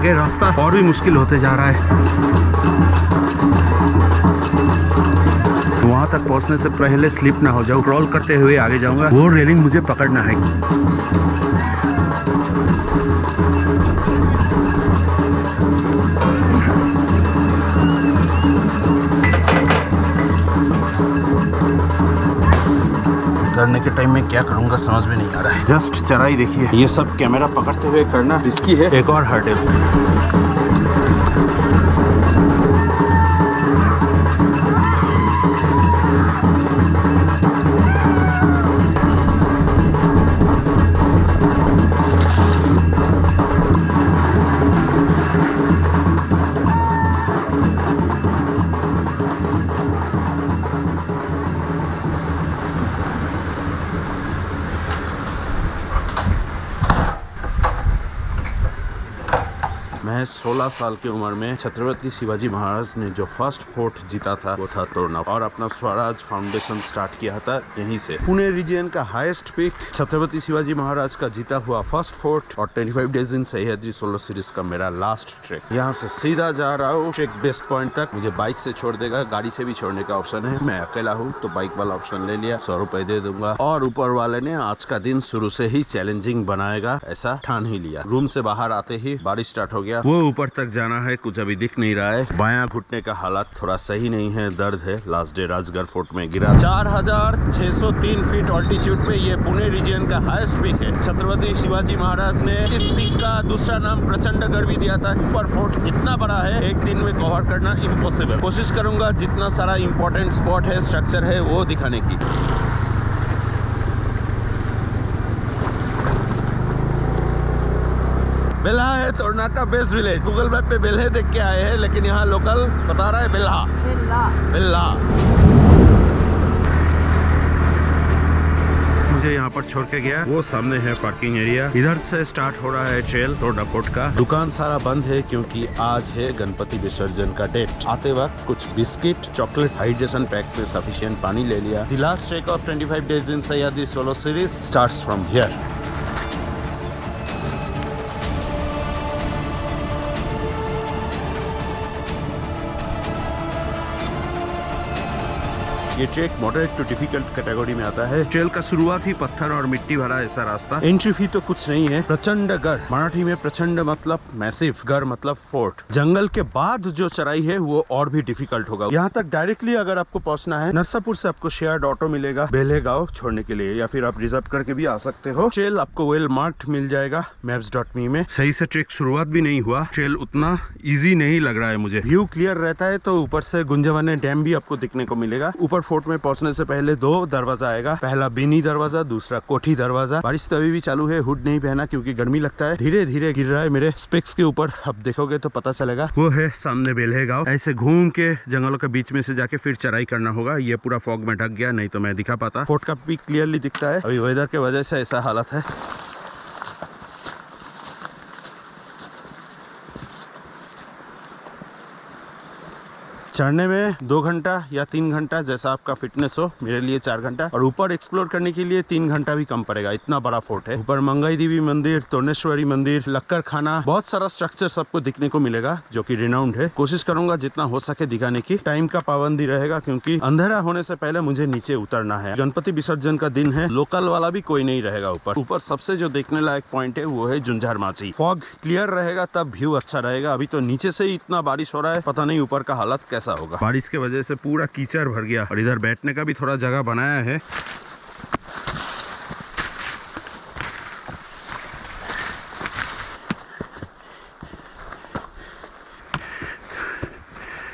आगे रास्ता और भी मुश्किल होते जा रहा है। वहां तक पहुंचने से पहले स्लिप ना हो जाऊं, क्रॉल करते हुए आगे जाऊंगा। वो रेलिंग मुझे पकड़ना है। उतरने के टाइम में क्या करूंगा समझ में नहीं आ रहा है। जस्ट चढ़ाई देखिए, ये सब कैमरा पकड़ते हुए करना रिस्की है। एक और हर्डल। मैं 16 साल की उम्र में छत्रपति शिवाजी महाराज ने जो फर्स्ट फोर्ट जीता था वो था तोरना, और अपना स्वराज फाउंडेशन स्टार्ट किया था यहीं से। पुणे रीजन का हाईएस्ट पीक छत्रपति शिवाजी महाराज का जीता हुआ फर्स्ट फोर्ट, और 25 days in Sahyadri solo series का मेरा लास्ट ट्रेक। यहाँ से सीधा जा रहा हूँ ट्रेक बेस पॉइंट तक। मुझे बाइक से छोड़ देगा, गाड़ी से भी छोड़ने का ऑप्शन है। मैं अकेला हूँ तो बाइक वाला ऑप्शन ले लिया, 100 रुपए दे दूंगा। और ऊपर वाले ने आज का दिन शुरू से ही चैलेंजिंग बनाएगा ऐसा ठान ही लिया। रूम से बाहर आते ही बारिश स्टार्ट हो गया। वो ऊपर तक जाना है, कुछ अभी दिख नहीं रहा है। बायां घुटने का हालत थोड़ा सही नहीं है, दर्द है। लास्ट डे राजगढ़ फोर्ट में गिरा। 4603 फीट ऑल्टीट्यूड पे ये पुणे रीजन का हाईएस्ट पीक है। छत्रपति शिवाजी महाराज ने इस पीक का दूसरा नाम प्रचंडगढ़ भी दिया था। ऊपर फोर्ट इतना बड़ा है, एक दिन में कवर करना इम्पॉसिबल। कोशिश करूंगा जितना सारा इंपॉर्टेंट स्पॉट है, स्ट्रक्चर है, वो दिखाने की। बेल्हा है तोरना का बेस्ट विलेज। गूगल मैप पे बेल्हे देख के आए हैं, लेकिन यहाँ लोकल बता रहा है बेल्हा। बेल्हा मुझे यहाँ पर छोड़ के गया। वो सामने है पार्किंग एरिया। इधर से स्टार्ट हो रहा है ट्रेल तोरना फोर्ट का। दुकान सारा बंद है क्योंकि आज है गणपति विसर्जन का डेट। आते वक्त कुछ बिस्किट, चॉकलेट, हाइड्रेशन पैक में सफिशिएंट पानी ले लिया। The last trek of 25 days in Sahyadri solo series starts from here. ये trek moderate to difficult category में आता है। ट्रेल का शुरुआत ही पत्थर और मिट्टी भरा ऐसा रास्ता। एंट्री फी तो कुछ नहीं है। प्रचंडगढ़, मराठी में प्रचंड मतलब मैसिव, गढ़ मतलब फोर्ट। जंगल के बाद जो चढ़ाई है वो और भी डिफिकल्ट होगा। यहाँ तक डायरेक्टली अगर आपको पहुँचना है, नरसापुर से आपको शेयर्ड ऑटो मिलेगा बेल्हे गांव छोड़ने के लिए, या फिर आप रिजर्व करके भी आ सकते हो। ट्रेल आपको वेल मार्क्ड मिल जाएगा maps.me में। सही से ट्रेक शुरुआत भी नहीं हुआ। ट्रेल उतना इजी नहीं लग रहा है मुझे। व्यू क्लियर रहता है तो ऊपर से गुंजवने डैम भी आपको दिखने को मिलेगा। ऊपर फोर्ट में पहुंचने से पहले 2 दरवाजा आएगा। पहला बीनी दरवाजा, दूसरा कोठी दरवाजा। बारिश तो अभी भी चालू है, हुड नहीं पहना क्योंकि गर्मी लगता है। धीरे धीरे गिर रहा है मेरे स्पेक्स के ऊपर, अब देखोगे तो पता चलेगा। वो है सामने बेल्हे गांव। ऐसे घूम के जंगलों के बीच में से जाके फिर चढ़ाई करना होगा। ये पूरा फॉग में ढक गया, नहीं तो मैं दिखा पाता। फोर्ट का पीक क्लियरली दिखता है। अभी वेदर के वजह से ऐसा हालत है। चढ़ने में 2 घंटा या 3 घंटा जैसा आपका फिटनेस हो। मेरे लिए 4 घंटा, और ऊपर एक्सप्लोर करने के लिए 3 घंटा भी कम पड़ेगा। इतना बड़ा फोर्ट है। ऊपर मंगाई देवी मंदिर, तोरणेश्वरी मंदिर, लक्कर खाना, बहुत सारा स्ट्रक्चर सबको दिखने को मिलेगा जो कि रिनाउंड है। कोशिश करूंगा जितना हो सके दिखाने की। टाइम का पाबंदी रहेगा क्योंकि अंधेरा होने से पहले मुझे नीचे उतरना है। गणपति विसर्जन का दिन है, लोकल वाला भी कोई नहीं रहेगा ऊपर। ऊपर सबसे जो देखने लायक पॉइंट है वो है झुंझार माची। फॉग क्लियर रहेगा तब व्यू अच्छा रहेगा। अभी तो नीचे से ही इतना बारिश हो रहा है, पता नहीं ऊपर का हालत कैसा होगा। बारिश के वजह से पूरा कीचड़ भर गया, और इधर बैठने का भी थोड़ा जगह बनाया है।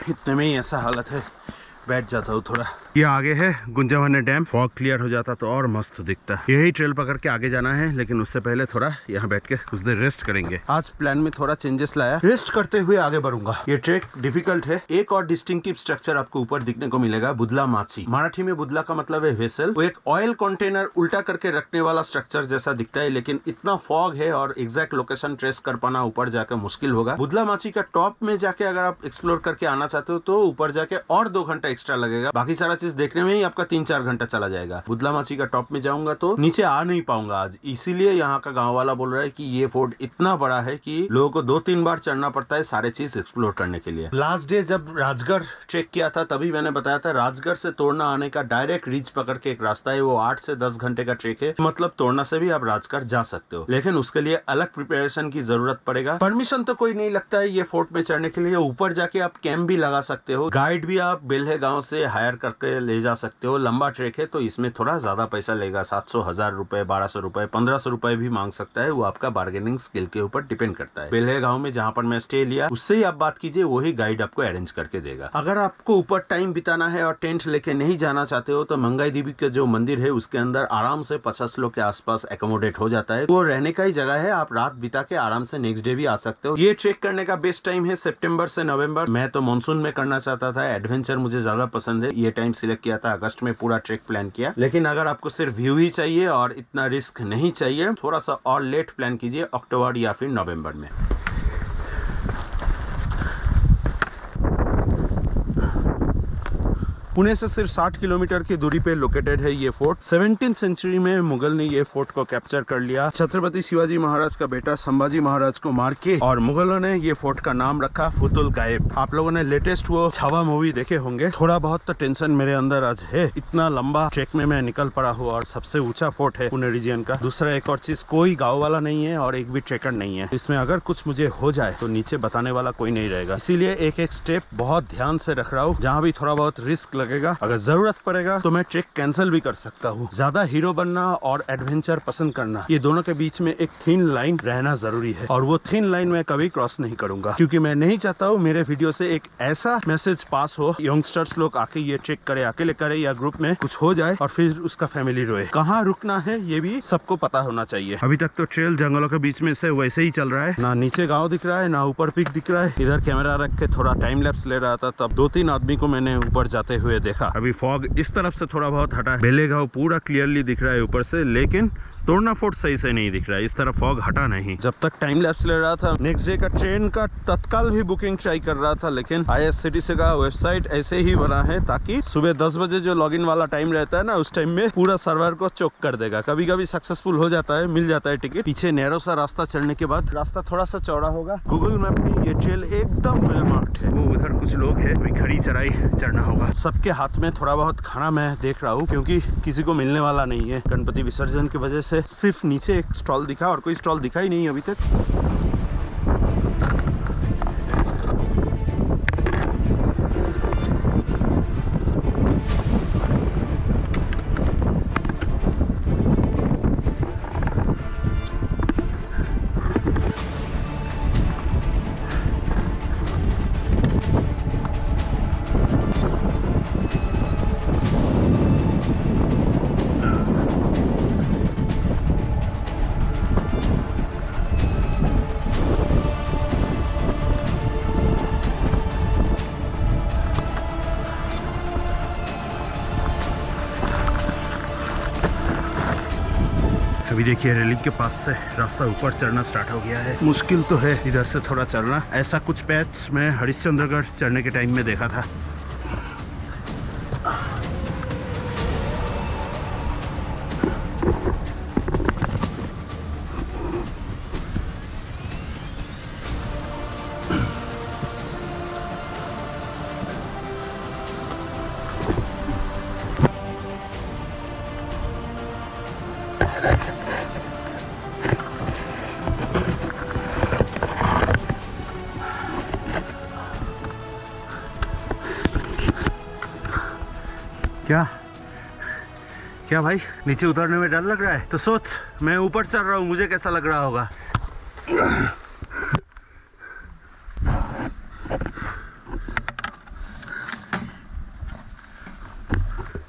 इतने में ही ऐसा हालत है, बैठ जाता हूँ थोड़ा। ये आगे है गुंजवने डैम। फॉग क्लियर हो जाता तो और मस्त दिखता है। यही ट्रेल पकड़ के आगे जाना है, लेकिन उससे पहले थोड़ा यहाँ बैठ के कुछ देर रेस्ट करेंगे। आज प्लान में थोड़ा चेंजेस लाया, रेस्ट करते हुए आगे बढ़ूंगा। ये ट्रेक डिफिकल्ट है। एक और डिस्टिंक्टिव स्ट्रक्चर आपको ऊपर दिखने को मिलेगा, बुदला माची। मराठी में बुदला का मतलब है वेसल। वो एक ऑयल कंटेनर उल्टा करके रखने वाला स्ट्रक्चर जैसा दिखता है, लेकिन इतना फॉग है और एग्जैक्ट लोकेशन ट्रेस कर पाना ऊपर जाकर मुश्किल होगा। बुदला माची का टॉप में जाके अगर आप एक्सप्लोर करके आना चाहते हो तो ऊपर जाके और 2 घंटा एक्स्ट्रा लगेगा। बाकी सारा चीज देखने में ही आपका 3-4 घंटा चला जाएगा। बुदलामाची का टॉप में जाऊंगा तो नीचे आ नहीं पाऊंगा आज, इसीलिए यहाँ का गाँव वाला बोल रहा है कि ये फोर्ट इतना बड़ा है कि लोगों को 2-3 बार चढ़ना पड़ता है सारे चीज एक्सप्लोर करने के लिए। लास्ट डे जब राजगढ़ ट्रेक किया था तभी मैंने बताया था राजगढ़ से तोरना आने का डायरेक्ट रीच पकड़ के एक रास्ता है, वो 8 से 10 घंटे का ट्रेक है। मतलब तोरना से भी आप राजगढ़ जा सकते हो, लेकिन उसके लिए अलग प्रिपरेशन की जरूरत पड़ेगा। परमिशन तो कोई नहीं लगता है ये फोर्ट में चढ़ने के लिए। ऊपर जाके आप कैंप भी लगा सकते हो, गाइड भी आप बेल्हे गांव से हायर करके ले जा सकते हो। लंबा ट्रेक है तो इसमें थोड़ा ज्यादा पैसा लेगा, 700, 1000 रुपए, 1200 रुपए, 1500 रुपए भी मांग सकता है। वो आपका बार्गेनिंग स्किल के ऊपर डिपेंड करता है। बेल्हे गांव में जहाँ पर मैं स्टे लिया उससे ही आप बात कीजिए, वही गाइड आपको अरेंज करके देगा। अगर आपको ऊपर टाइम बिताना है और टेंट लेके नहीं जाना चाहते हो तो मंगाई देवी का जो मंदिर है उसके अंदर आराम से 50 लोग के आसपास एकोमोडेट हो जाता है। वो रहने का ही जगह है, आप रात बिता के आराम से नेक्स्ट डे भी आ सकते हो। ये ट्रेक करने का बेस्ट टाइम है सितंबर से नवंबर। मैं तो मानसून में करना चाहता था, एडवेंचर मुझे ज्यादा पसंद है, ये टाइम सिलेक्ट किया था। अगस्त में पूरा ट्रेक प्लान किया, लेकिन अगर आपको सिर्फ व्यू ही चाहिए और इतना रिस्क नहीं चाहिए, थोड़ा सा और लेट प्लान कीजिए, अक्टूबर या फिर नवंबर में। पुणे से सिर्फ 60 किलोमीटर की दूरी पे लोकेटेड है ये फोर्ट। 17th सेंचुरी में मुगल ने ये फोर्ट को कैप्चर कर लिया। छत्रपति शिवाजी महाराज का बेटा संभाजी महाराज को मार के और मुगलों ने ये फोर्ट का नाम रखा फुतुल गायब। आप लोगों ने लेटेस्ट वो छावा मूवी देखे होंगे। थोड़ा बहुत तो टेंशन मेरे अंदर आज है, इतना लंबा ट्रेक में मैं निकल पड़ा हूँ और सबसे ऊंचा फोर्ट है पुणे रीजन का। दूसरा एक और चीज, कोई गाँव वाला नहीं है और एक भी ट्रेकर नहीं है। इसमें अगर कुछ मुझे हो जाए तो नीचे बताने वाला कोई नहीं रहेगा, इसीलिए एक एक स्टेप बहुत ध्यान से रख रहा हूँ। जहाँ भी थोड़ा बहुत रिस्क लगेगा, अगर जरूरत पड़ेगा तो मैं ट्रेक कैंसिल भी कर सकता हूँ। ज्यादा हीरो बनना और एडवेंचर पसंद करना, ये दोनों के बीच में एक थिन लाइन रहना जरूरी है, और वो थिन लाइन मैं कभी क्रॉस नहीं करूंगा, क्योंकि मैं नहीं चाहता हूँ मेरे वीडियो से एक ऐसा मैसेज पास हो, यंगस्टर्स लोग आके ये ट्रेक करे, अकेले करे या ग्रुप में कुछ हो जाए और फिर उसका फैमिली रोए। कहाँ रुकना है ये भी सबको पता होना चाहिए। अभी तक तो ट्रेल जंगलों के बीच में से वैसे ही चल रहा है, ना नीचे गाँव दिख रहा है ना ऊपर पीक दिख रहा है। इधर कैमरा रख के थोड़ा टाइम लैप्स ले रहा था, तब 2-3 आदमी को मैंने ऊपर जाते हुए देखा। अभी फॉग इस तरफ से थोड़ा बहुत हटा है, बेले गाँव पूरा क्लियरली दिख रहा है ऊपर से, लेकिन तोरना फोर्ट सही से नहीं दिख रहा है। इस तरफ फॉग हटा नहीं। जब तक टाइम लैप्स ले रहा था, नेक्स्ट डे का ट्रेन का तत्काल भी बुकिंग ट्राई कर रहा था, लेकिन ISCTC का वेबसाइट ऐसे ही बना है ताकि सुबह 10 बजे जो लॉगिन वाला टाइम रहता है ना, उस टाइम में पूरा सर्वर को चोक कर देगा। कभी कभी सक्सेसफुल हो जाता है, मिल जाता है टिकट। पीछे नैरो सा रास्ता चढ़ने के बाद रास्ता थोड़ा सा चौड़ा होगा। गूगल मैप में ये ट्रेल एकदम वेल मार्क्ड है। वो उधर कुछ लोग है, अभी खड़ी चढ़ाई चढ़ना होगा। सबके हाथ में थोड़ा बहुत खाना मैं देख रहा हूँ, क्योंकि किसी को मिलने वाला नहीं है। गणपति विसर्जन की वजह से सिर्फ नीचे एक स्टॉल दिखा और कोई स्टॉल दिखा ही नहीं अभी तक। अभी देखिए रेलिंग के पास से रास्ता ऊपर चढ़ना स्टार्ट हो गया है। मुश्किल तो है इधर से थोड़ा चढ़ना। ऐसा कुछ पैच मैं हरिश्चंद्रगढ़ चढ़ने के टाइम में देखा था। क्या क्या भाई, नीचे उतरने में डर लग रहा है? तो सोच, मैं ऊपर चढ़ रहा हूँ, मुझे कैसा लग रहा होगा।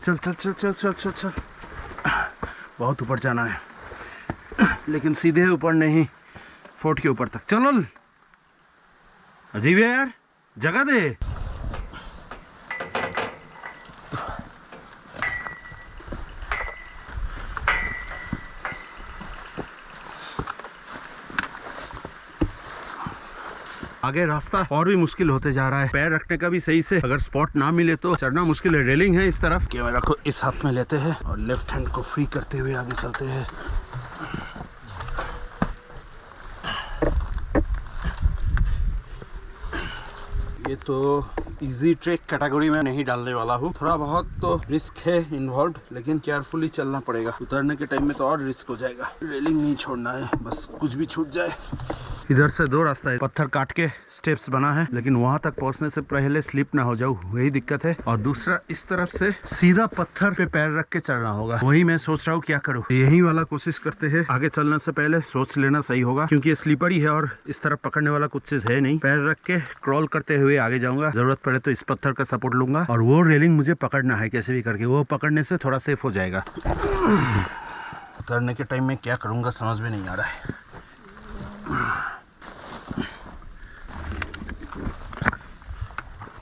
चल चल चल चल चल चल चल, बहुत ऊपर जाना है, लेकिन सीधे ऊपर नहीं, फोर्ट के ऊपर तक। चलो, अजीब है यार, जगह दे। आगे रास्ता और भी मुश्किल होते जा रहा है। पैर रखने का भी सही से अगर स्पॉट ना मिले तो चढ़ना मुश्किल है। रेलिंग है इस तरफ, कैमरा को इस हाथ में लेते हैं और लेफ्ट हैंड को फ्री करते हुए आगे चलते हैं। ये तो इजी ट्रेक कैटेगरी में नहीं डालने वाला हूँ। थोड़ा बहुत तो रिस्क है इन्वॉल्व, लेकिन केयरफुली चलना पड़ेगा। उतरने के टाइम में तो और रिस्क हो जाएगा। रेलिंग नहीं छोड़ना है, बस कुछ भी छूट जाए। इधर से दो रास्ता है, पत्थर काट के स्टेप्स बना है, लेकिन वहां तक पहुंचने से पहले स्लिप ना हो जाऊं, वही दिक्कत है। और दूसरा इस तरफ से सीधा पत्थर पे पैर रख के चढ़ना होगा। वही मैं सोच रहा हूँ क्या करूँ। यही वाला कोशिश करते हैं। आगे चलने से पहले सोच लेना सही होगा, क्योंकि ये स्लीपर ही है और इस तरफ पकड़ने वाला कुछ चीज है नहीं। पैर रख के क्रॉल करते हुए आगे जाऊंगा। जरूरत पड़े तो इस पत्थर का सपोर्ट लूंगा और वो रेलिंग मुझे पकड़ना है कैसे भी करके। वो पकड़ने से थोड़ा सेफ हो जाएगा। उतरने के टाइम में क्या करूंगा समझ में नहीं आ रहा है।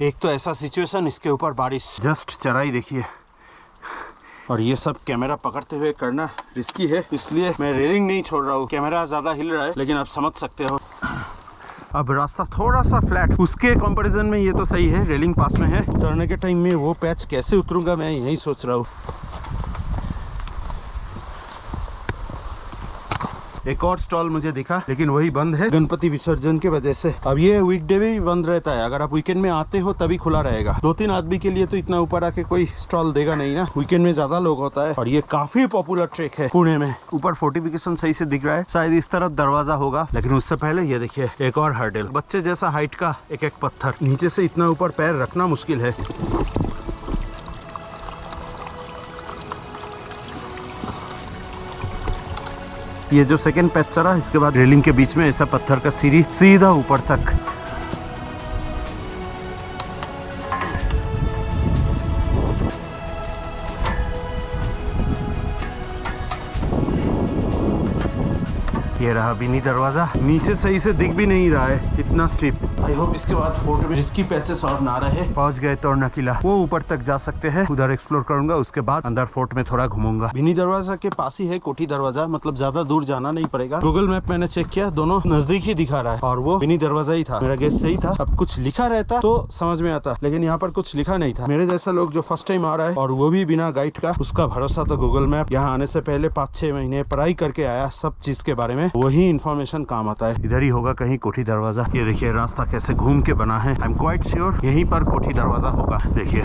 एक तो ऐसा सिचुएशन, इसके ऊपर बारिश, जस्ट चढ़ाई देखिए, और ये सब कैमरा पकड़ते हुए करना रिस्की है, इसलिए मैं रेलिंग नहीं छोड़ रहा हूँ। कैमरा ज्यादा हिल रहा है, लेकिन आप समझ सकते हो। अब रास्ता थोड़ा सा फ्लैट, उसके कंपैरिजन में ये तो सही है, रेलिंग पास में है। उतरने के टाइम में वो पैच कैसे उतरूंगा मैं यही सोच रहा हूँ। एक और स्टॉल मुझे दिखा, लेकिन वही बंद है गणपति विसर्जन के वजह से। अब ये वीकडे में भी बंद रहता है, अगर आप वीकेंड में आते हो तभी खुला रहेगा। 2-3 आदमी के लिए तो इतना ऊपर आके कोई स्टॉल देगा नहीं ना, वीकेंड में ज्यादा लोग होता है। और ये काफी पॉपुलर ट्रेक है पुणे में। ऊपर फोर्टिफिकेशन सही से दिख रहा है, शायद इस तरफ दरवाजा होगा, लेकिन उससे पहले ये देखिए एक और हर्डल, बच्चे जैसा हाइट का एक पत्थर। नीचे से इतना ऊपर पैर रखना मुश्किल है। ये जो सेकंड पैच चढ़ा, इसके बाद रेलिंग के बीच में ऐसा पत्थर का सीढ़ी सीधा ऊपर तक। ये रहा बिनी दरवाजा, नीचे सही से दिख भी नहीं रहा है, इतना स्टीप। आई होप इसके बाद फोर्ट में रिस्की पैचेस और ना रहे। पहुंच गए तोड़ना किला, वो ऊपर तक जा सकते हैं, उधर एक्सप्लोर करूंगा। उसके बाद अंदर फोर्ट में थोड़ा घूमूंगा। बिनी दरवाजा के पास ही है कोठी दरवाजा, मतलब ज्यादा दूर जाना नहीं पड़ेगा। गूगल मैप मैंने चेक किया, दोनों नजदीक ही दिखा रहा है, और वो बिनी दरवाजा ही था। मेरा गेस सही था। अब कुछ लिखा रहता तो समझ में आता, लेकिन यहाँ पर कुछ लिखा नहीं था। मेरे जैसा लोग जो फर्स्ट टाइम आ रहा है और वो भी बिना गाइड का, उसका भरोसा तो गूगल मैप। यहाँ आने से पहले 5-6 महीने पढ़ाई करके आया सब चीज के बारे में, वही इन्फॉर्मेशन काम आता है। इधर ही होगा कहीं कोठी दरवाजा। ये देखिए रास्ता कैसे घूम के बना है। आई एम क्वाइट श्योर यहीं पर कोठी दरवाजा होगा। देखिए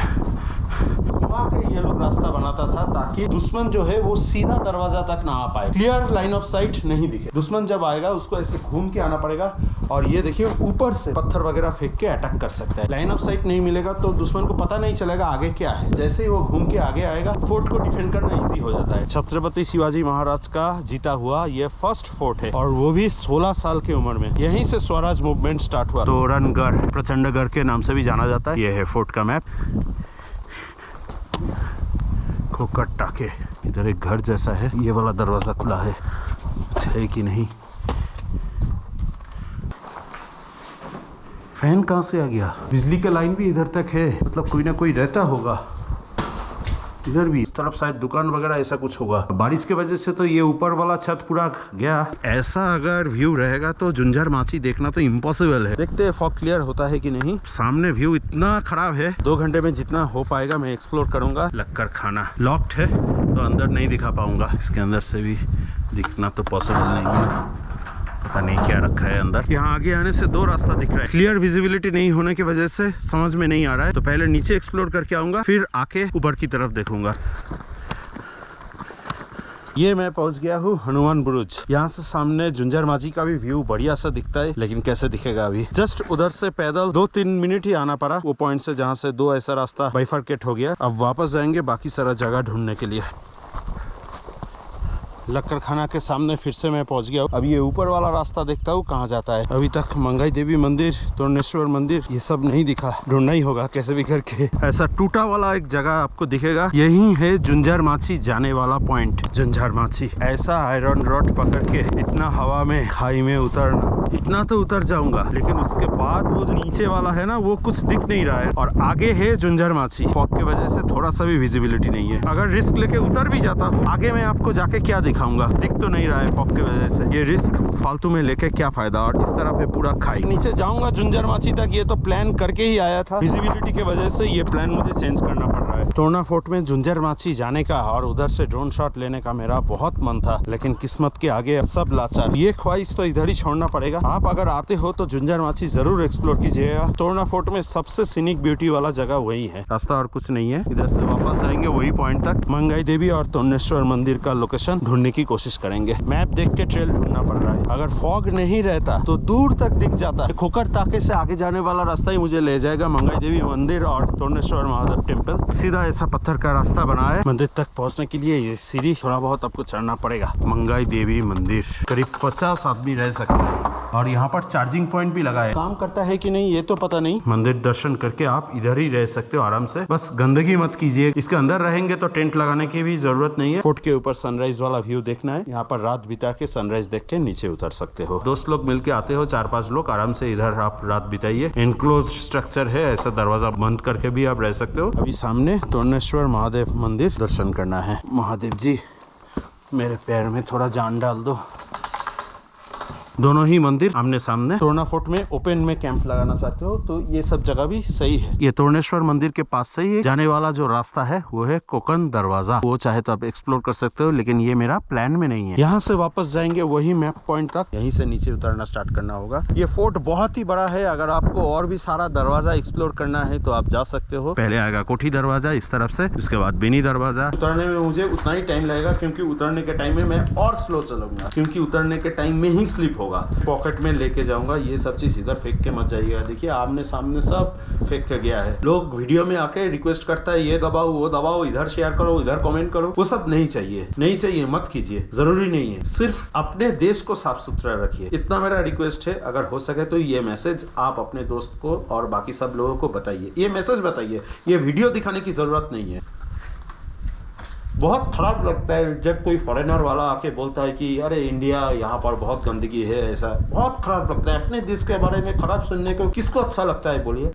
घुमा के ये लोग रास्ता बनाता था ताकि दुश्मन जो है वो सीधा दरवाजा तक ना आ पाए, क्लियर लाइन ऑफ साइट नहीं दिखे। दुश्मन जब आएगा उसको ऐसे घूम के आना पड़ेगा, और ये देखिए ऊपर से पत्थर वगैरह फेंक के अटैक कर सकता है। लाइन ऑफ साइट नहीं मिलेगा तो दुश्मन को पता नहीं चलेगा आगे क्या है। जैसे ही वो घूम के आगे आएगा, फोर्ट को डिफेंड करना इजी हो जाता है। छत्रपति शिवाजी महाराज का जीता हुआ ये फर्स्ट फोर्ट है, और वो भी 16 साल की उम्र में। यहीं से स्वराज मूवमेंट स्टार्ट हुआ। तोरणगढ़, प्रचंडगढ़ के नाम से भी जाना जाता है। ये है फोर्ट का मैप। खोकट टाके, इधर एक घर जैसा है। ये वाला दरवाजा खुला है, अच्छा है कि नहीं। फैन कहाँ से आ गया? बिजली का लाइन भी इधर तक है, मतलब कोई ना कोई रहता होगा। इधर भी इस तरफ शायद दुकान वगैरह ऐसा कुछ होगा। बारिश की वजह से तो ये ऊपर वाला छत पूरा गया। ऐसा अगर व्यू रहेगा तो झुंझर माची देखना तो इम्पॉसिबल है। देखते हैं फॉग क्लियर होता है कि नहीं। सामने व्यू इतना खराब है, 2 घंटे में जितना हो पाएगा मैं एक्सप्लोर करूंगा। लक्कर खाना लॉक्ड है तो अंदर नहीं दिखा पाऊंगा। इसके अंदर से भी दिखना तो पॉसिबल नहीं है, पता नहीं क्या रखा है अंदर। यहाँ आगे आने से 2 रास्ता दिख रहा है। क्लियर विजिबिलिटी नहीं होने की वजह से समझ में नहीं आ रहा है, तो पहले नीचे एक्सप्लोर करके आऊंगा, फिर आके ऊपर की तरफ देखूंगा। ये मैं पहुंच गया हूँ हनुमान बुरुज। यहाँ से सामने झुंझर माची का भी व्यू बढ़िया सा दिखता है, लेकिन कैसे दिखेगा अभी। जस्ट उधर से पैदल 2-3 मिनट ही आना पड़ा, वो पॉइंट से जहाँ से 2 ऐसा रास्ता बाइफरकेट हो गया। अब वापस जाएंगे बाकी सारा जगह ढूंढने के लिए। लक्कर खाना के सामने फिर से मैं पहुंच गया हूँ। अब ये ऊपर वाला रास्ता देखता हूँ कहाँ जाता है। अभी तक मंगाई देवी मंदिर, तोरणेश्वर मंदिर, ये सब नहीं दिखा। ढूंढना ही होगा कैसे भी करके। ऐसा टूटा वाला एक जगह आपको दिखेगा, यही है झुंझर माची जाने वाला पॉइंट। झुंझर माची ऐसा आयरन रॉड पकड़ के इतना हवा में खाई में उतरना, इतना तो उतर जाऊंगा, लेकिन उसके बाद वो जो नीचे वाला है ना, वो कुछ दिख नहीं रहा है। और आगे है झुंझर माची। फॉग की वजह से थोड़ा सा भी विजिबिलिटी नहीं है। अगर रिस्क लेके उतर भी जाता हूँ, आगे में आपको जाके क्या दिखाऊंगा। दिख तो नहीं रहा है फॉग की वजह से, ये रिस्क फालतू में लेके क्या फायदा। और इस तरफ है पूरा खाई, नीचे जाऊंगा झुंझुनवाची तक। ये तो प्लान करके ही आया था, विजिबिलिटी की वजह से ये प्लान मुझे चेंज करना पड़ रहा है। तोरना फोर्ट में झुंझुनवाची जाने का और उधर से ड्रोन शॉट लेने का मेरा बहुत मन था, लेकिन किस्मत के आगे सब लाचार। ये ख्वाहिश तो इधर ही छोड़ना पड़ेगा। आप अगर आते हो तो झुंझुनवाची जरूर एक्सप्लोर कीजिएगा। तोरना फोर्ट में सबसे सीनिक ब्यूटी वाला जगह वही है, रास्ता और कुछ नहीं है। इधर से वापस जाएंगे वही पॉइंट तक। मंगाई देवी और तोरनेश्वर मंदिर का लोकेशन ढूंढने की कोशिश करेंगे। मैप देख के ट्रेल ढूंढना पड़ रहा है। अगर फॉग नहीं रहता तो दूर तक दिख जाता है। खोकर ताके से आगे जाने वाला रास्ता ही मुझे ले जाएगा मंगाई देवी मंदिर और तोरनेश्वर महादेव टेम्पल। सीधा ऐसा पत्थर का रास्ता बना है। मंदिर तक पहुंचने के लिए ये सीढ़ी थोड़ा बहुत आपको चढ़ना पड़ेगा। मंगाई देवी मंदिर करीब 50 आदमी रह सकते हैं और यहाँ पर चार्जिंग पॉइंट भी लगा है। काम करता है कि नहीं ये तो पता नहीं। मंदिर दर्शन करके आप इधर ही रह सकते हो आराम से, बस गंदगी मत कीजिए। इसके अंदर रहेंगे तो टेंट लगाने की भी जरूरत नहीं है। फोर्ट के ऊपर सनराइज वाला व्यू देखना है। यहाँ पर रात बिता के सनराइज देख के नीचे उतर सकते हो। दोस्त लोग मिलके आते हो, 4-5 लोग, आराम से इधर आप रात बिताइए। एनक्लोज स्ट्रक्चर है, ऐसा दरवाजा बंद करके भी आप रह सकते हो। अभी सामने तोरनेश्वर महादेव मंदिर दर्शन करना है। महादेव जी मेरे पैर में थोड़ा जान डाल दो। दोनों ही मंदिर आमने सामने। तोरना फोर्ट में ओपन में कैंप लगाना चाहते हो तो ये सब जगह भी सही है। ये तोरनेश्वर मंदिर के पास से ही जाने वाला जो रास्ता है वो है कोकन दरवाजा। वो चाहे तो आप एक्सप्लोर कर सकते हो, लेकिन ये मेरा प्लान में नहीं है। यहाँ से वापस जाएंगे वही मैप पॉइंट तक, यहीं से नीचे उतरना स्टार्ट करना होगा। ये फोर्ट बहुत ही बड़ा है। अगर आपको और भी सारा दरवाजा एक्सप्लोर करना है तो आप जा सकते हो। पहले आएगा कोठी दरवाजा इस तरफ से, इसके बाद बेनी दरवाजा। उतरने में मुझे उतना ही टाइम लगेगा क्योंकि उतरने के टाइम में मैं और स्लो चलूंगा, क्योंकि उतरने के टाइम में ही स्लिप होगा। पॉकेट में लेके जाऊंगा। ये सब चीज इधर फेंक के मत जाइएगा। देखिए आमने सामने सब फेंक के गया है। लोग वीडियो में आके रिक्वेस्ट करता है ये दबाओ वो दबाओ, इधर शेयर करो इधर कमेंट करो। वो सब नहीं चाहिए, नहीं चाहिए, मत कीजिए, जरूरी नहीं है। सिर्फ अपने देश को साफ सुथरा रखिए, इतना मेरा रिक्वेस्ट है। अगर हो सके तो ये मैसेज आप अपने दोस्त को और बाकी सब लोगों को बताइए। ये मैसेज बताइए, ये वीडियो दिखाने की जरूरत नहीं है। बहुत खराब लगता है जब कोई फॉरेनर वाला आके बोलता है कि अरे इंडिया यहाँ पर बहुत गंदगी है। ऐसा बहुत खराब लगता है। अपने देश के बारे में खराब सुनने को किसको अच्छा लगता है बोलिए।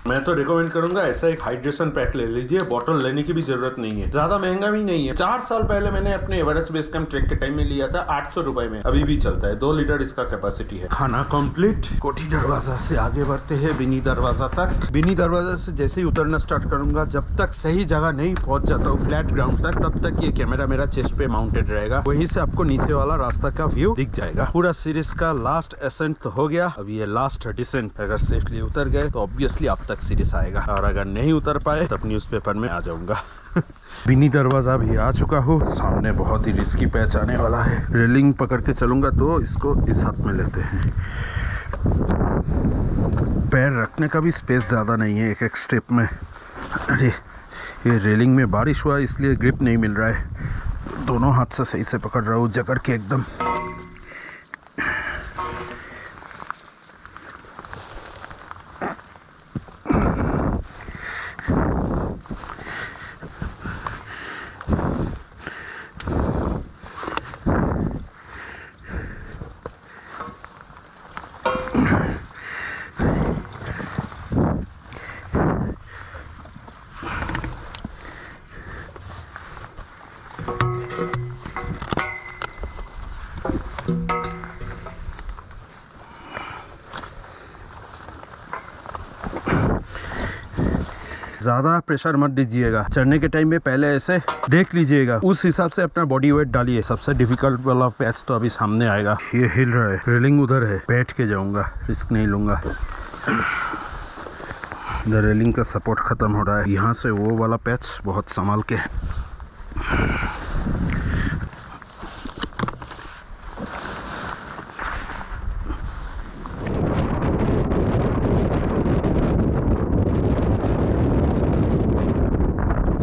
मैं तो रिकमेंड करूंगा ऐसा एक हाइड्रेशन पैक ले लीजिए। बॉटल लेने की भी जरूरत नहीं है, ज्यादा महंगा भी नहीं है। 4 साल पहले मैंने अपने एवरेस्ट बेस कैंप ट्रेक के टाइम में लिया था 800 रुपए में, अभी भी चलता है। 2 लीटर इसका कैपेसिटी है। खाना कंप्लीट। कोठी दरवाजा से आगे बढ़ते हैं बिनी दरवाजा तक। बिनी दरवाजा से जैसे ही उतरना स्टार्ट करूंगा, जब तक सही जगह नहीं पहुंच जाता हूँ फ्लैट ग्राउंड तक, तब तक ये कैमरा मेरा चेस्ट पे माउंटेड रहेगा। वहीं से आपको नीचे वाला रास्ता का व्यू दिख जाएगा। पूरा सीरीज का लास्ट असेंट तो हो गया, अब ये लास्ट डिसेंट। अगर सेफली उतर गए तो ऑब्वियसली आप तक सीरीज आएगा, और अगर नहीं उतर पाए तब न्यूज़पेपर में आ जाऊंगा। बिनी दरवाजा भी आ चुका हूँ। सामने बहुत ही रिस्की पैच आने वाला है। रेलिंग पकड़ के चलूंगा तो इसको इस हाथ में लेते हैं। पैर रखने का भी स्पेस ज़्यादा नहीं है एक स्टेप में। अरे ये रेलिंग में बारिश हुआ इसलिए ग्रिप नहीं मिल रहा है। दोनों हाथ से सही से पकड़ रहा हूँ जकड़ के एकदम। ज़्यादा प्रेशर मत दीजिएगा। चढ़ने के टाइम में पहले ऐसे देख लीजिएगा, उस हिसाब से अपना बॉडी वेट डालिए। सबसे डिफिकल्ट वाला पैच तो अभी सामने आएगा। ये हिल रहा है, रेलिंग उधर है, बैठ के जाऊंगा, रिस्क नहीं लूंगा। इधर रेलिंग का सपोर्ट खत्म हो रहा है। यहाँ से वो वाला पैच बहुत संभाल के।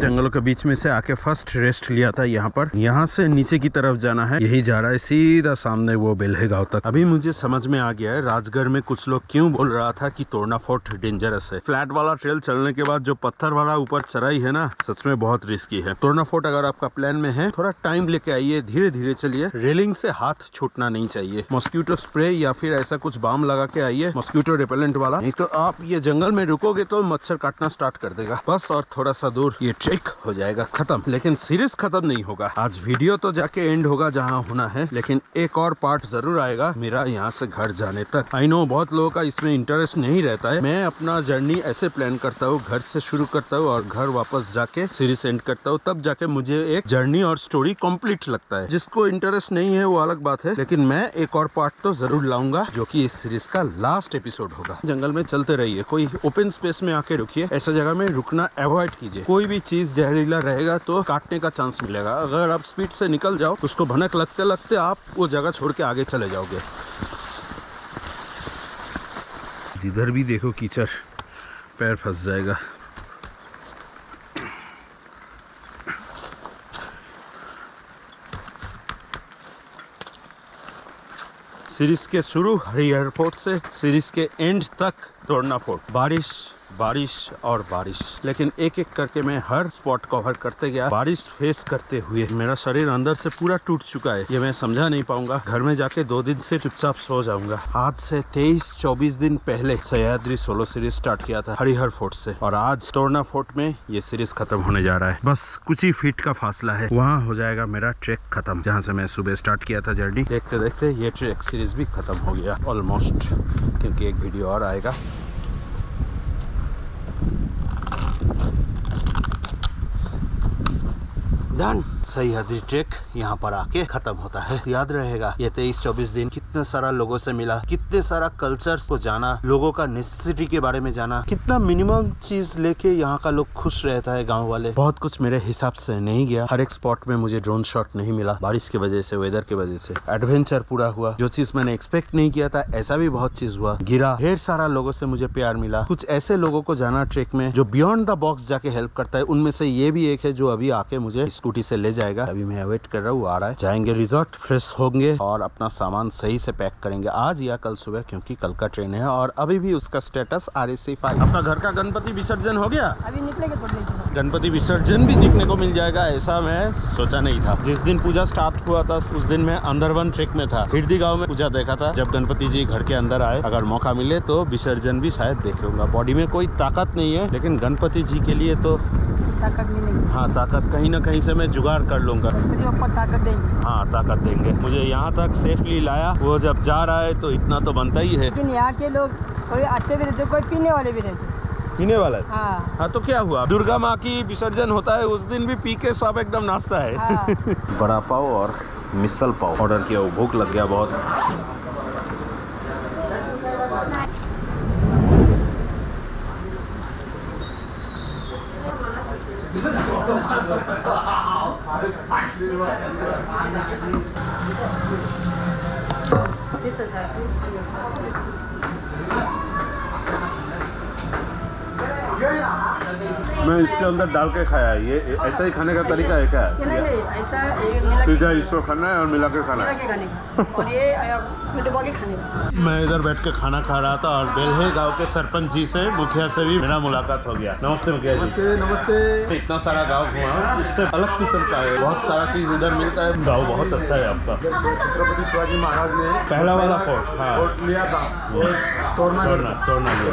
जंगलों के बीच में से आके फर्स्ट रेस्ट लिया था यहाँ पर। यहाँ से नीचे की तरफ जाना है, यही जा रहा है सीधा सामने वो बेल्हे गांव तक। अभी मुझे समझ में आ गया है राजगढ़ में कुछ लोग क्यों बोल रहा था कि तोरना फोर्ट डेंजरस है। फ्लैट वाला ट्रेल चलने के बाद जो पत्थर वाला ऊपर चढ़ाई है ना, सच में बहुत रिस्की है। तोरना फोर्ट अगर आपका प्लान में है, थोड़ा टाइम लेके आइए, धीरे धीरे चलिए, रेलिंग से हाथ छूटना नहीं चाहिए। मॉस्किटो स्प्रे या फिर ऐसा कुछ बाम लगा के आइए, मॉस्किटो रिपेलेंट वाला, नहीं तो आप ये जंगल में रुकोगे तो मच्छर काटना स्टार्ट कर देगा। बस और थोड़ा सा दूर ये ट्रेक हो जाएगा खत्म। लेकिन सीरीज खत्म नहीं होगा। आज वीडियो तो जाके एंड होगा जहाँ होना है, लेकिन एक और पार्ट जरूर आएगा मेरा यहाँ से घर जाने तक। आई नो बहुत लोगों का इसमें इंटरेस्ट नहीं रहता है। मैं अपना जर्नी ऐसे प्लान करता हूँ, घर से शुरू करता हूँ और घर वापस जाके सीरीज एंड करता हूँ, तब जाके मुझे एक जर्नी और स्टोरी कंप्लीट लगता है। जिसको इंटरेस्ट नहीं है वो अलग बात है, लेकिन मैं एक और पार्ट तो जरूर लाऊंगा जो कि इस सीरीज का लास्ट एपिसोड होगा। जंगल में चलते रहिए, कोई ओपन स्पेस में आके रुकिए, ऐसा जगह में रुकना अवॉइड कीजिए। कोई भी चीज जहरीला रहेगा तो काटने का चांस मिलेगा। अगर आप स्पीड से निकल जाओ, उसको भनक लगते लगते आप वो जगह छोड़ के आगे चले जाओगे। जिधर भी देखो कीचड़, पैर फंस जाएगा। सीरीज के शुरू हरिहर फोर्ट से सीरीज के एंड तक तोरना फोर्ट, बारिश बारिश और बारिश, लेकिन एक एक करके मैं हर स्पॉट कवर करते गया। बारिश फेस करते हुए मेरा शरीर अंदर से पूरा टूट चुका है, ये मैं समझा नहीं पाऊंगा। घर में जाके 2 दिन से चुपचाप सो जाऊंगा। आज से 23-24 दिन पहले सह्याद्री सोलो सीरीज स्टार्ट किया था हरिहर फोर्ट से, और आज तोरना फोर्ट में ये सीरीज खत्म होने जा रहा है। बस कुछ ही फीट का फासला है, वहाँ हो जाएगा मेरा ट्रैक खत्म। जहाँ से मैं सुबह स्टार्ट किया था जर्नी, देखते देखते ये ट्रैक सीरीज भी खत्म हो गया ऑलमोस्ट, क्योंकि एक वीडियो और आएगा। डन। सह्याद्री ट्रेक यहाँ पर आके खत्म होता है। याद रहेगा ये 23-24 दिन कितने सारा लोगों से मिला, कितने सारा कल्चर्स को जाना, लोगों का नेसेसिटी के बारे में जाना, कितना मिनिमम चीज लेके यहाँ का लोग खुश रहता है गांव वाले। बहुत कुछ मेरे हिसाब से नहीं गया। हर एक स्पॉट में मुझे ड्रोन शॉट नहीं मिला, बारिश की वजह से, वेदर की वजह से। एडवेंचर पूरा हुआ, जो चीज मैंने एक्सपेक्ट नहीं किया था ऐसा भी बहुत चीज हुआ। गिरा, ढेर सारा लोगों से मुझे प्यार मिला। कुछ ऐसे लोगों को जाना ट्रेक में जो बियॉन्ड द बॉक्स जाके हेल्प करता है, उनमें से ये भी एक है जो अभी आके मुझे स्कूटी से ले जाएगा। अभी मैं वेट कर रहा हूँ, आ रहा है। जाएंगे रिजॉर्ट, फ्रेश होंगे और अपना सामान सही से पैक करेंगे आज या कल सुबह, क्योंकि कल का ट्रेन है। और अभी भी उसका स्टेटस RAC5। अपना घर का गणपति विसर्जन हो गया, अभी निकलेंगे थोड़ी। गणपति विसर्जन भी दिखने को मिल जाएगा, ऐसा मैं सोचा नहीं था। जिस दिन पूजा स्टार्ट हुआ था उस दिन मैं अंदरवन ट्रेक में था, हिरदी गाँव में पूजा देखा था। जब गणपति जी घर के अंदर आए, अगर मौका मिले तो विसर्जन भी शायद देख लूंगा। बॉडी में कोई ताकत नहीं है, लेकिन गणपति जी के लिए तो ताकत मिलेगी। हाँ, ताकत कहीं ना कहीं से मैं जुगाड़ कर लूंगा। ताकत देंगे। हाँ, ताकत देंगे। मुझे यहाँ तक सेफली लाया, वो जब जा रहा है तो इतना तो बनता ही है। लेकिन यहाँ के लोग कोई अच्छे भी रहते, कोई पीने वाले भी रहते। पीने वाला? हाँ, तो क्या हुआ, दुर्गा माँ की विसर्जन होता है उस दिन भी पी के सब एकदम नाचता है। हाँ। बड़ा पाव और मिसल पाव ऑर्डर किया, भूख लग गया बहुत। मैं इसके अंदर डाल के खाया, ये ऐसा ही खाने का तरीका है क्या? नहीं, ऐसा सीधा इसको खाना है और मिला के खाना है। और ये इसमें डुबा के खाने का। मैं इधर बैठ के खाना खा रहा था और बेल्हे गांव के सरपंच जी से, मुखिया से भी मेरा मुलाकात हो गया। नमस्ते मुखिया जी। नमस्ते नमस्ते। इतना सारा गाँव घुमा, इससे अलग किस्म का है, बहुत सारा चीज इधर मिलता है। गाँव बहुत अच्छा है आपका। छत्रपति शिवाजी महाराज ने पहला वाला फोर्ट लिया था, तोरना।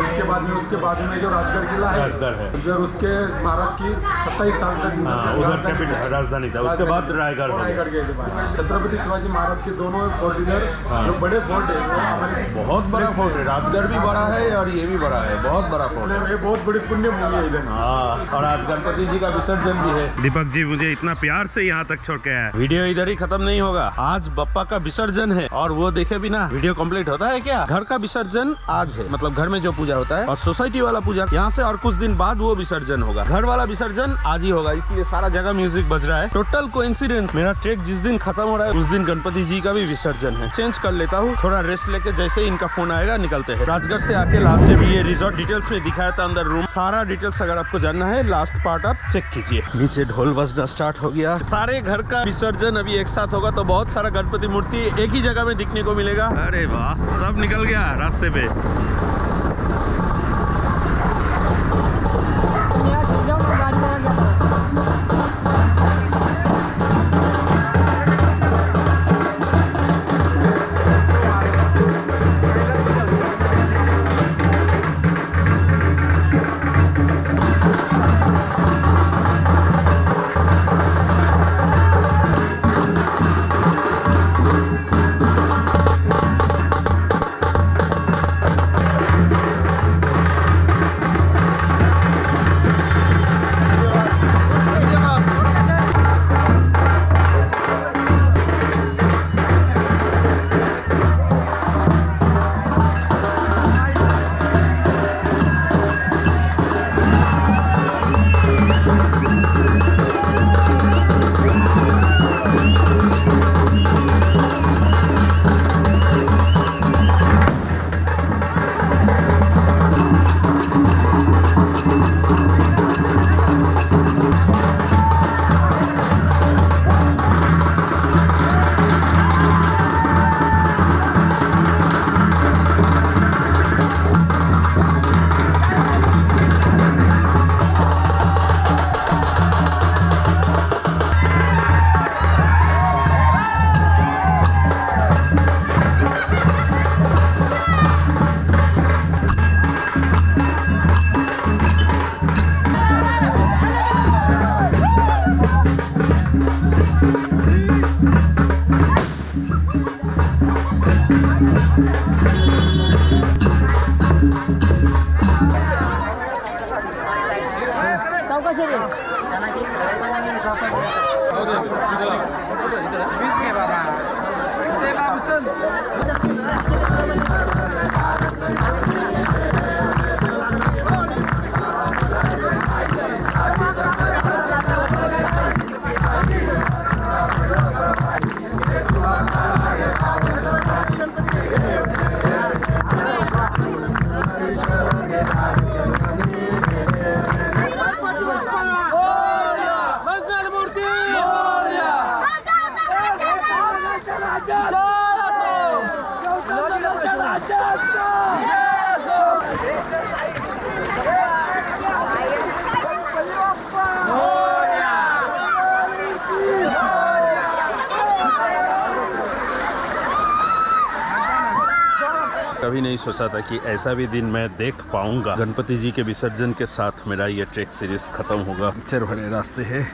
उसके बाद में उसके बाजू में जो राजगढ़ किला है, उधर उसके महाराज की 27 साल तक राजधानी था। उसके बाद रायगढ़ के बाद छत्रपति शिवाजी महाराज के दोनों फोर्ट इधर जो बड़े फोर्ट है, वो हमारे बहुत बड़ा फोर्ट है। राजगढ़ भी बड़ा है और ये भी बड़ा है, बहुत बड़ा फोर्ट है। ये बहुत बड़ी पुण्य भूमि है इधर। हाँ, और आज गणपति जी का विसर्जन भी है। दीपक जी मुझे इतना प्यार से यहाँ तक छोड़ के आया। वीडियो इधर ही खत्म नहीं होगा, आज बप्पा का विसर्जन है और वो देखे बिना वीडियो कंप्लीट होता है क्या? घर का विसर्जन आज है, मतलब घर में जो पूजा होता है, और सोसाइटी वाला पूजा यहाँ से और कुछ दिन बाद वो विसर्जन होगा। घर वाला विसर्जन आज ही होगा, इसलिए सारा जगह म्यूजिक बज रहा है। टोटल कोइंसिडेंस, मेरा ट्रेक जिस दिन खत्म हो रहा है उस दिन गणपति जी का भी विसर्जन है। चेंज कर लेता हूँ, थोड़ा रेस्ट लेके जैसे ही इनका फोन आएगा निकलते हैं। राजगढ़ से आके लास्ट टाइम ये रिजॉर्ट डिटेल्स में दिखाया था, अंदर रूम सारा डिटेल्स अगर आपको जानना है लास्ट पार्ट आप चेक कीजिए। नीचे ढोल बजना स्टार्ट हो गया। सारे घर का विसर्जन अभी एक साथ होगा तो बहुत सारा गणपति मूर्ति एक ही जगह में दिखने को मिलेगा। अरे वाह, सब निकल गया रास्ते पे। कभी नहीं सोचा था कि ऐसा भी दिन मैं देख पाऊंगा। गणपति जी के विसर्जन के साथ मेरा ये ट्रेक सीरीज खत्म होगा। कीचड़ भरे रास्ते हैं,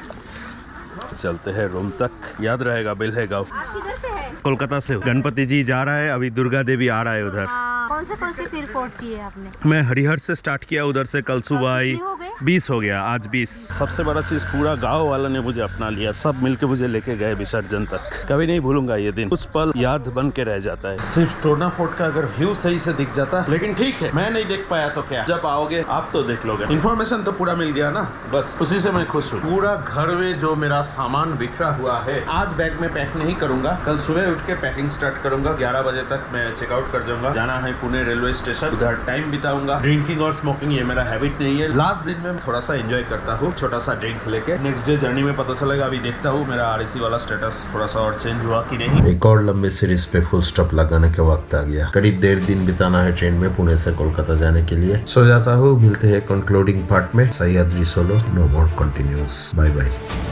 चलते हैं रूम तक। याद रहेगा बेल्हे-गांव। आप किधर से है? कोलकाता से। गणपति जी जा रहा है, अभी दुर्गा देवी आ रहा है उधर। कौन से फिर पोर्ट किए आपने? मैं हरिहर से स्टार्ट किया, उधर से कल सुबह आई। 20 हो गया, आज 20। सबसे बड़ा चीज पूरा गांव वाला ने मुझे अपना लिया, सब मिलके मुझे लेके गए विसर्जन तक। कभी नहीं भूलूंगा ये दिन, कुछ पल याद बन के रह जाता है। सिर्फ टोना फोर्ट का अगर व्यू सही से दिख जाता, लेकिन ठीक है मैं नहीं देख पाया तो क्या, जब आओगे आप तो देख लोगे। इन्फॉर्मेशन तो पूरा मिल गया ना, बस उसी से मैं खुश हूँ। पूरा घर में जो मेरा सामान बिखरा हुआ है आज बैग में पैक नहीं करूंगा, कल सुबह उठ के पैकिंग स्टार्ट करूंगा। 11 बजे तक मैं चेकआउट कर जाऊंगा। जाना है पुणे रेलवे स्टेशन, उधर टाइम बिताऊंगा। ड्रिंकिंग और स्मोकिंग ये मेरा हैबिट नहीं है। लास्ट दिन में थोड़ा सा एंजॉय करता हूँ, छोटा सा ड्रिंक लेके। नेक्स्ट डे जर्नी में पता चलेगा। अभी देखता हूँ मेरा आरएसी वाला स्टेटस थोड़ा सा और चेंज हुआ कि नहीं। एक और लंबे सीरीज पे फुल स्टॉप लगाने का वक्त आ गया। करीब 1.5 दिन बिताना है ट्रेन में पुणे से कोलकाता जाने के लिए। सो जाता हूँ, मिलते हैं कंक्लूडिंग पार्ट में। Sahyadri solo no more continues. Bye bye.